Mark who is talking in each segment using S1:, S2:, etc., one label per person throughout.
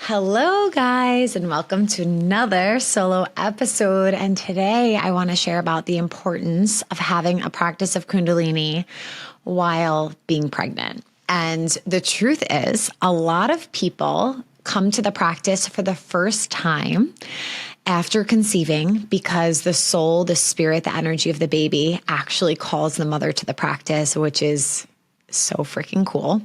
S1: Hello, guys, and welcome to another solo episode. And today I want to share about the importance of having a practice of Kundalini while being pregnant. And the truth is, a lot of people come to the practice for the first time after conceiving because the soul, the spirit, the energy of the baby actually calls the mother to the practice, which is so freaking cool.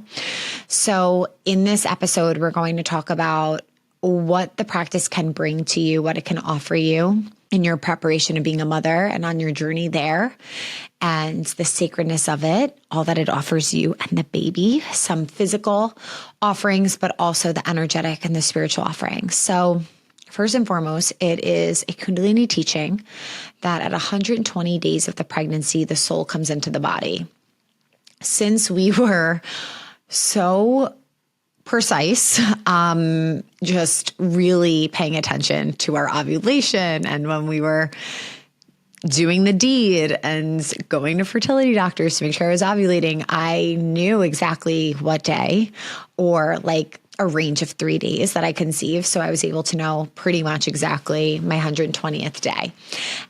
S1: So in this episode, we're going to talk about what the practice can bring to you, what it can offer you in your preparation of being a mother and on your journey there, and the sacredness of it, all that it offers you and the baby, some physical offerings, but also the energetic and the spiritual offerings. So first and foremost, it is a Kundalini teaching that at 120 days of the pregnancy, the soul comes into the body. Since we were so precise, just really paying attention to our ovulation and when we were doing the deed and going to fertility doctors to make sure I was ovulating, I knew exactly what day or like a range of 3 days that I conceived. So I was able to know pretty much exactly my 120th day.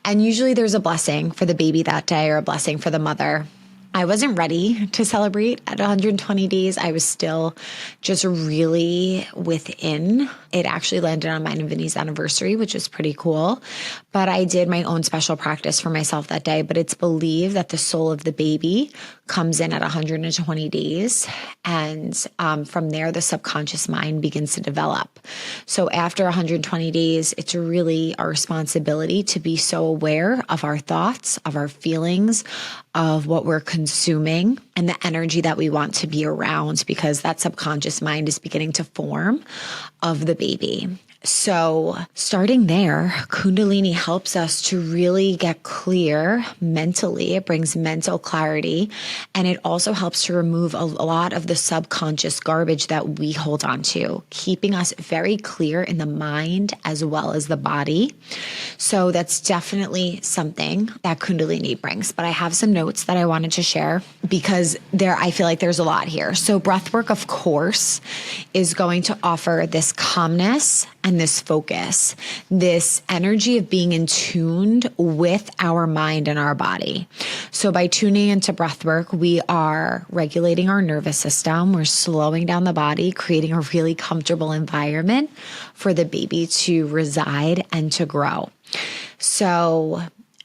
S1: And usually there's a blessing for the baby that day or a blessing for the mother. I wasn't ready to celebrate at 120 days. I was still just really within. It actually landed on mine and Vinny's anniversary, which was pretty cool. But I did my own special practice for myself that day. But it's believed that the soul of the baby comes in at 120 days. And from there, the subconscious mind begins to develop. So after 120 days, it's really our responsibility to be so aware of our thoughts, of our feelings, of what we're consuming and the energy that we want to be around, because that subconscious mind is beginning to form of the baby. So starting there, Kundalini helps us to really get clear mentally. It brings mental clarity, and it also helps to remove a lot of the subconscious garbage that we hold on to, keeping us very clear in the mind as well as the body. So that's definitely something that Kundalini brings. But I have some notes that I wanted to share because I feel like there's a lot here. So breathwork, of course, is going to offer this calmness and this focus, this energy of being in tuned with our mind and our body. So by tuning into breathwork, we are regulating our nervous system. We're slowing down the body, creating a really comfortable environment for the baby to reside and to grow. So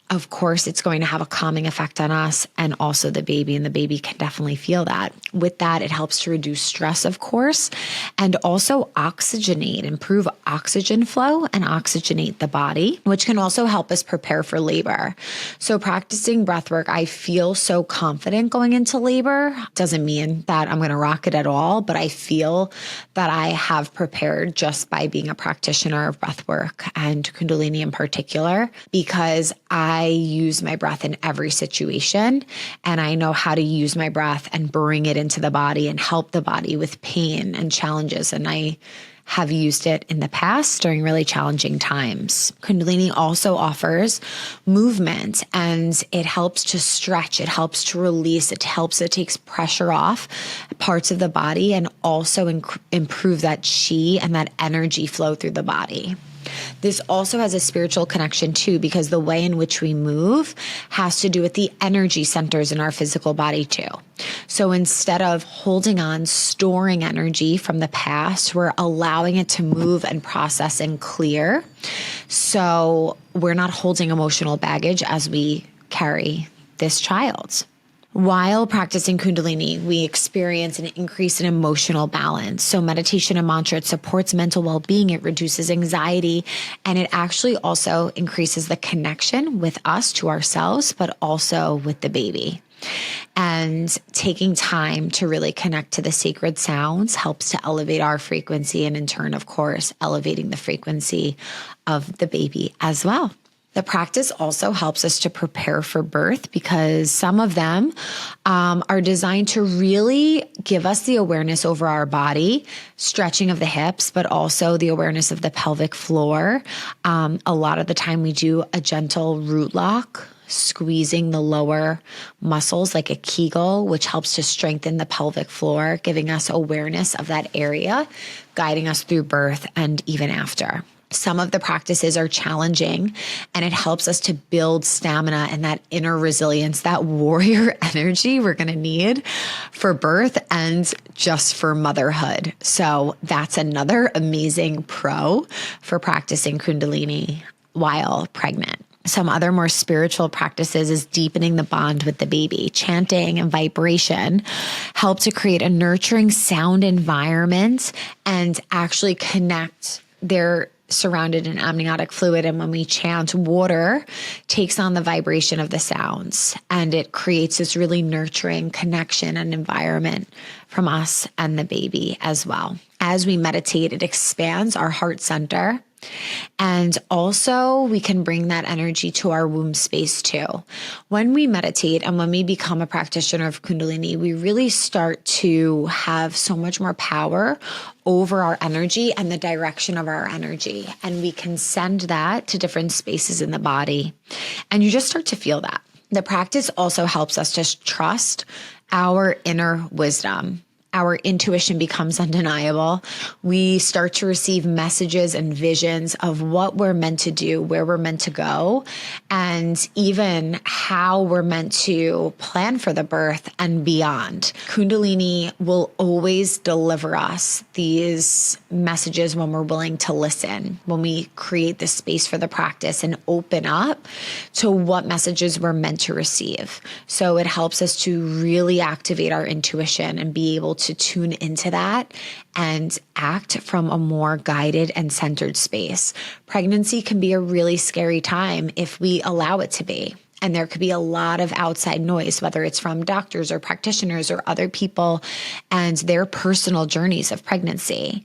S1: of course, it's going to have a calming effect on us and also the baby, and the baby can definitely feel that. With that, it helps to reduce stress, of course, and also oxygenate, improve oxygen flow and oxygenate the body, which can also help us prepare for labor. So practicing breath work, I feel so confident going into labor. Doesn't mean that I'm going to rock it at all, but I feel that I have prepared just by being a practitioner of breath work and Kundalini in particular, because I use my breath in every situation, and I know how to use my breath and bring it into the body and help the body with pain and challenges. And I have used it in the past during really challenging times. Kundalini also offers movement, and it helps to stretch. It helps to release. It takes pressure off parts of the body and also improve that chi and that energy flow through the body. This also has a spiritual connection too, because the way in which we move has to do with the energy centers in our physical body too. So instead of holding on, storing energy from the past, we're allowing it to move and process and clear. So we're not holding emotional baggage as we carry this child. While practicing Kundalini, we experience an increase in emotional balance. So meditation and mantra, it supports mental well-being, it reduces anxiety, and it actually also increases the connection with us to ourselves, but also with the baby. And taking time to really connect to the sacred sounds helps to elevate our frequency, and in turn, of course, elevating the frequency of the baby as well. The practice also helps us to prepare for birth, because some of them are designed to really give us the awareness over our body, stretching of the hips, but also the awareness of the pelvic floor. A lot of the time we do a gentle root lock squeezing the lower muscles like a Kegel, which helps to strengthen the pelvic floor, giving us awareness of that area, guiding us through birth and even after. Some of the practices are challenging, and it helps us to build stamina and that inner resilience, that warrior energy we're going to need for birth and just for motherhood. So that's another amazing pro for practicing Kundalini while pregnant. Some other more spiritual practices is deepening the bond with the baby. Chanting and vibration help to create a nurturing sound environment and actually connect their surrounded in amniotic fluid. And when we chant, water takes on the vibration of the sounds, and it creates this really nurturing connection and environment from us and the baby as well. As we meditate, it expands our heart center. And also we can bring that energy to our womb space too. When we meditate and when we become a practitioner of Kundalini, we really start to have so much more power over our energy and the direction of our energy. And we can send that to different spaces in the body. And you just start to feel that. The practice also helps us to trust our inner wisdom. Our intuition becomes undeniable. We start to receive messages and visions of what we're meant to do, where we're meant to go, and even how we're meant to plan for the birth and beyond. Kundalini will always deliver us these messages when we're willing to listen, when we create the space for the practice and open up to what messages we're meant to receive. So it helps us to really activate our intuition and be able to tune into that and act from a more guided and centered space. Pregnancy can be a really scary time if we allow it to be. And there could be a lot of outside noise, whether it's from doctors or practitioners or other people and their personal journeys of pregnancy.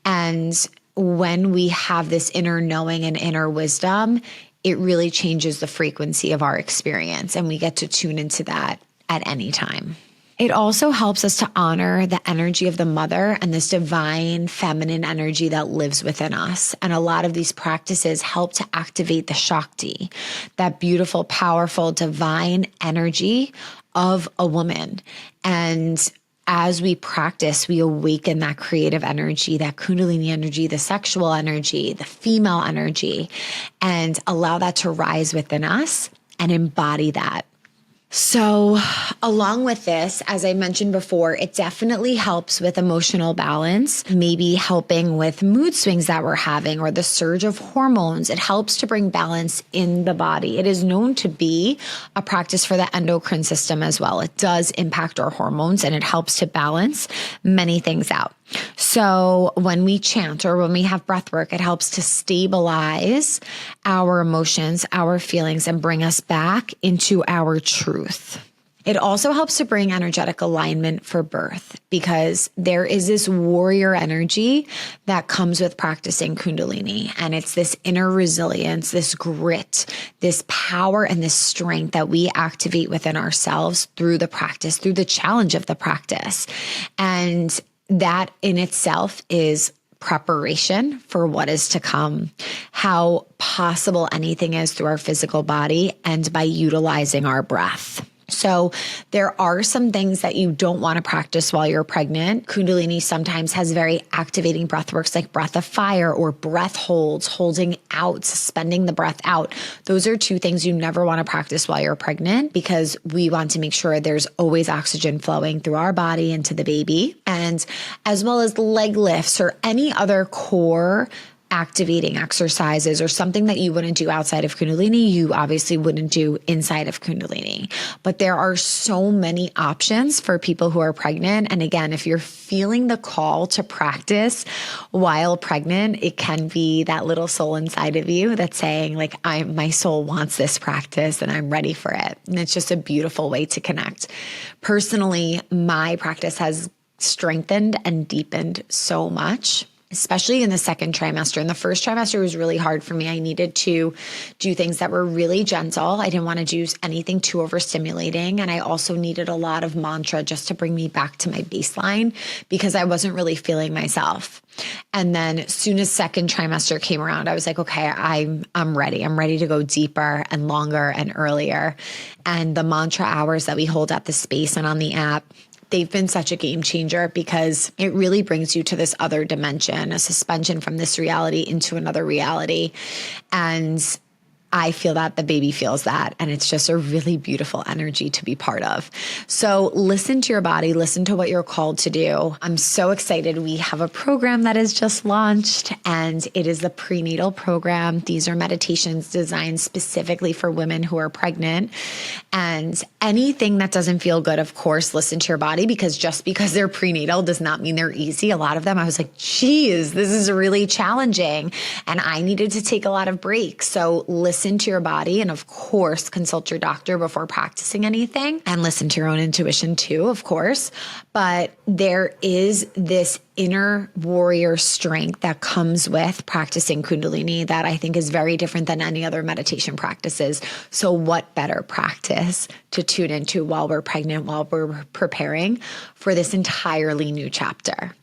S1: And when we have this inner knowing and inner wisdom, it really changes the frequency of our experience, and we get to tune into that at any time. It also helps us to honor the energy of the mother and this divine feminine energy that lives within us. And a lot of these practices help to activate the Shakti, that beautiful, powerful, divine energy of a woman. And as we practice, we awaken that creative energy, that Kundalini energy, the sexual energy, the female energy, and allow that to rise within us and embody that. So along with this, as I mentioned before, it definitely helps with emotional balance, maybe helping with mood swings that we're having or the surge of hormones. It helps to bring balance in the body. It is known to be a practice for the endocrine system as well. It does impact our hormones, and it helps to balance many things out. So when we chant or when we have breath work, it helps to stabilize our emotions, our feelings, and bring us back into our truth. It also helps to bring energetic alignment for birth, because there is this warrior energy that comes with practicing Kundalini. And it's this inner resilience, this grit, this power, and this strength that we activate within ourselves through the practice, through the challenge of the practice. And that in itself is preparation for what is to come, how possible anything is through our physical body and by utilizing our breath. So there are some things that you don't want to practice while you're pregnant. Kundalini sometimes has very activating breath works like breath of fire or breath holds, holding out, suspending the breath out. Those are two things you never want to practice while you're pregnant, because we want to make sure there's always oxygen flowing through our body into the baby, and as well as leg lifts or any other core activating exercises or something that you wouldn't do outside of Kundalini, you obviously wouldn't do inside of Kundalini. But there are so many options for people who are pregnant. And again, if you're feeling the call to practice while pregnant, it can be that little soul inside of you that's saying like, my soul wants this practice and I'm ready for it. And it's just a beautiful way to connect. Personally, my practice has strengthened and deepened so much. especially in the second trimester. In the first trimester, it was really hard for me. I needed to do things that were really gentle. I didn't want to do anything too overstimulating. And I also needed a lot of mantra just to bring me back to my baseline because I wasn't really feeling myself. And then as soon as second trimester came around, I was like, okay, I'm ready. I'm ready to go deeper and longer and earlier. And the mantra hours that we hold at the space and on the app, they've been such a game changer because it really brings you to this other dimension, a suspension from this reality into another reality. And I feel that, the baby feels that, and it's just a really beautiful energy to be part of. So listen to your body, listen to what you're called to do. I'm so excited. We have a program that is just launched, and it is the prenatal program. These are meditations designed specifically for women who are pregnant. And anything that doesn't feel good, of course, listen to your body, because just because they're prenatal does not mean they're easy. A lot of them, I was like, geez, this is really challenging. And I needed to take a lot of breaks. So listen to your body, and of course, consult your doctor before practicing anything, and listen to your own intuition too, of course. But there is this inner warrior strength that comes with practicing Kundalini that I think is very different than any other meditation practices. So what better practice to tune into while we're pregnant, while we're preparing for this entirely new chapter?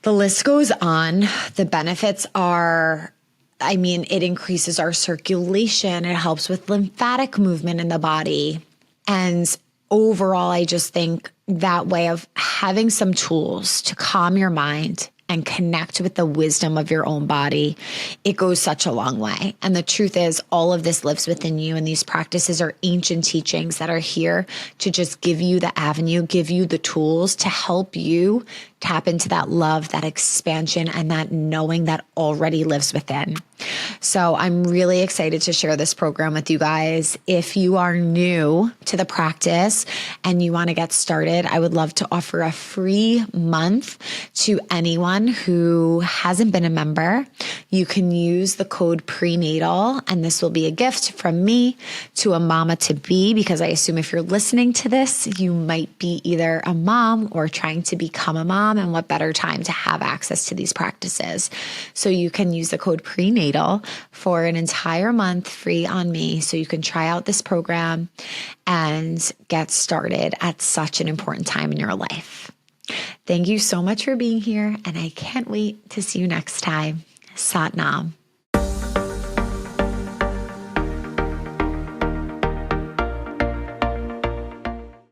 S1: The list goes on. The benefits are, it increases our circulation. It helps with lymphatic movement in the body. And overall, I just think that way of having some tools to calm your mind and connect with the wisdom of your own body, it goes such a long way. And the truth is, all of this lives within you. And these practices are ancient teachings that are here to just give you the avenue, give you the tools to help you tap into that love, that expansion, and that knowing that already lives within. So I'm really excited to share this program with you guys. If you are new to the practice and you want to get started, I would love to offer a free month to anyone who hasn't been a member. You can use the code prenatal, and this will be a gift from me to a mama to be, because I assume if you're listening to this, you might be either a mom or trying to become a mom. And what better time to have access to these practices? So you can use the code prenatal for an entire month free on me. So you can try out this program and get started at such an important time in your life. Thank you so much for being here, and I can't wait to see you next time. Sat Nam.